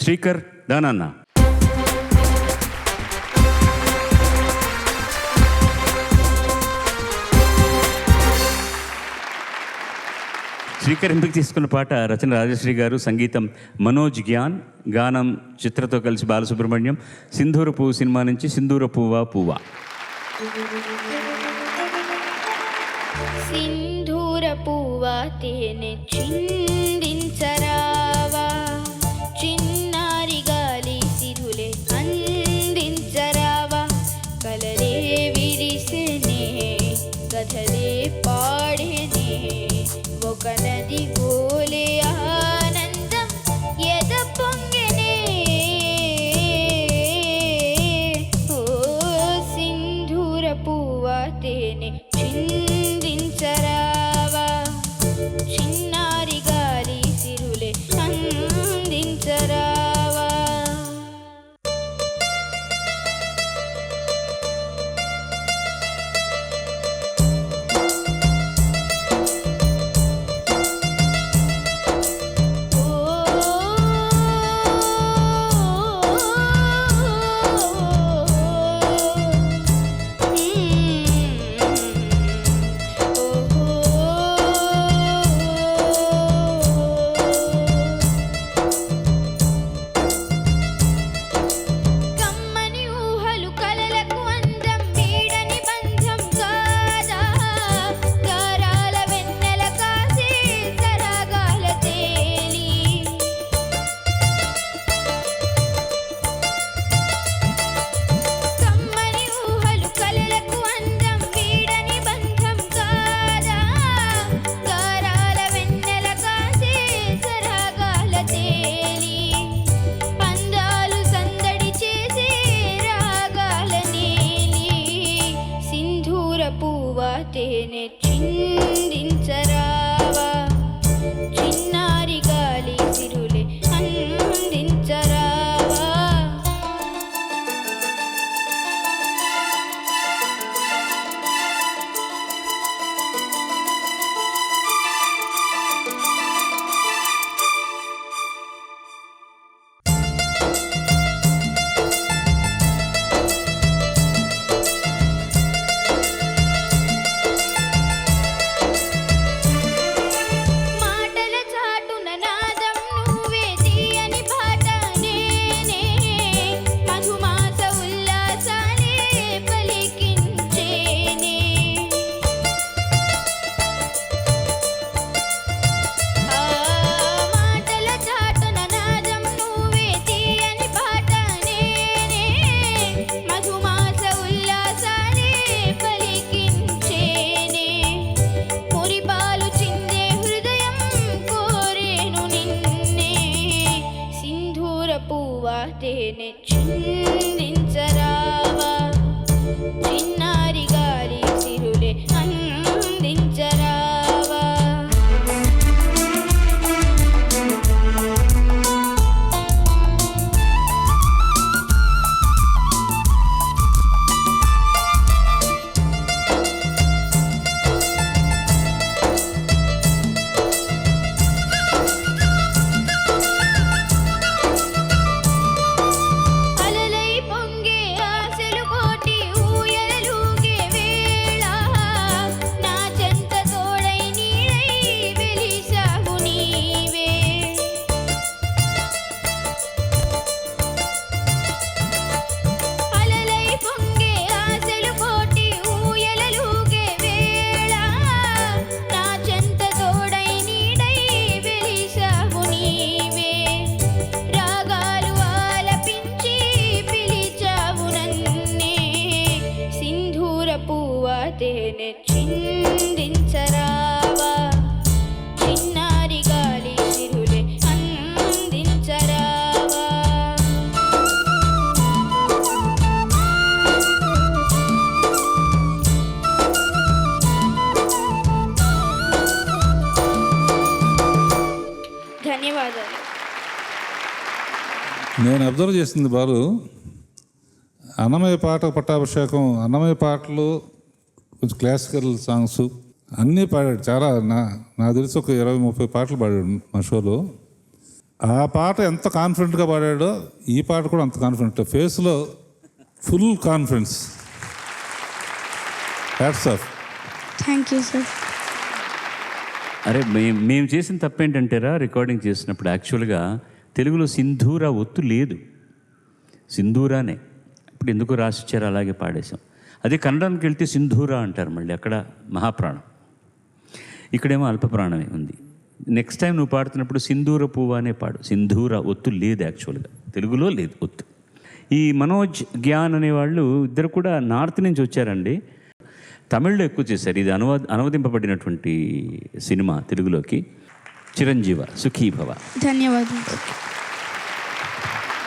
శ్రీకర్ దానన్న. శ్రీకర్ ఎంపిక తీసుకున్న పాట రచన రాజశ్రీ గారు, సంగీతం మనోజ్ గ్యాన్, గానం చిత్రతో కలిసి బాలసుబ్రహ్మణ్యం. సింధూర పువ్వు సినిమా నుంచి సింధూర పువ్వా పువ్వా. సింధూర పువ్వా తేనె చిందించరావా, చిన్నారి గాలి సిరులే అందించరావా, కలలే విరిసెనే కథలే పాడేనే, ఒక నది గోలే ఆనందం ఎద పొంగెనే. ఓ సింధూర పువ్వా తేనె చిందించరావా, చిన్నారి గాలి సిరులే అందించరావా. తేనె చిందించరావా, చిన్నారి గాలి సిరులే అందించరావా. తేనె చిందించరావా, చిన్నారి గాలి సిరులే అందించరావా. తేనె చిందించరావా, చిన్నారి గాలి సిరులే అందించరావా. ధన్యవాదాలు. నేను అబ్జర్వ్ చేసింది బాలు, అన్నమయ్య పాట పట్టాభిషేకం, అన్నమయ్య పాటలు కొంచెం క్లాసికల్ సాంగ్స్ అన్నీ పాడాడు. చాలా నాకు తెలిసి ఒక 20-30 పాటలు పాడాడు మా షోలో. ఆ పాట ఎంత కాన్ఫిడెంట్గా పాడాడో ఈ పాట కూడా అంత కాన్ఫిడెంట్, ఫేస్లో full confidence. Hats off. Thank you sir. అరే మేము చేసిన తప్పేంటంటారా, రికార్డింగ్ చేసినప్పుడు యాక్చువల్గా తెలుగులో సింధూర ఒత్తు లేదు, సింధూరానే. ఇప్పుడు ఎందుకు రాసిచ్చారు, అలాగే పాడేశాం. అదే కన్నడానికి వెళ్తే సింధూర అంటారు, మళ్ళీ అక్కడ మహాప్రాణం, ఇక్కడేమో అల్పప్రాణమే ఉంది. నెక్స్ట్ టైం నువ్వు పాడుతున్నప్పుడు సింధూర పువ్వు అనే పాడు, సింధూర ఒత్తు లేదు, యాక్చువల్గా తెలుగులో లేదు ఒత్తు. ఈ మనోజ్ జ్ఞాన్ అనేవాళ్ళు ఇద్దరు కూడా నార్త్ నుంచి వచ్చారండి. తమిళ్లో ఎక్కువ చేశారు. ఇది అనువదింపబడినటువంటి సినిమా తెలుగులోకి. చిరంజీవ సుఖీభవ. ధన్యవాదాలు.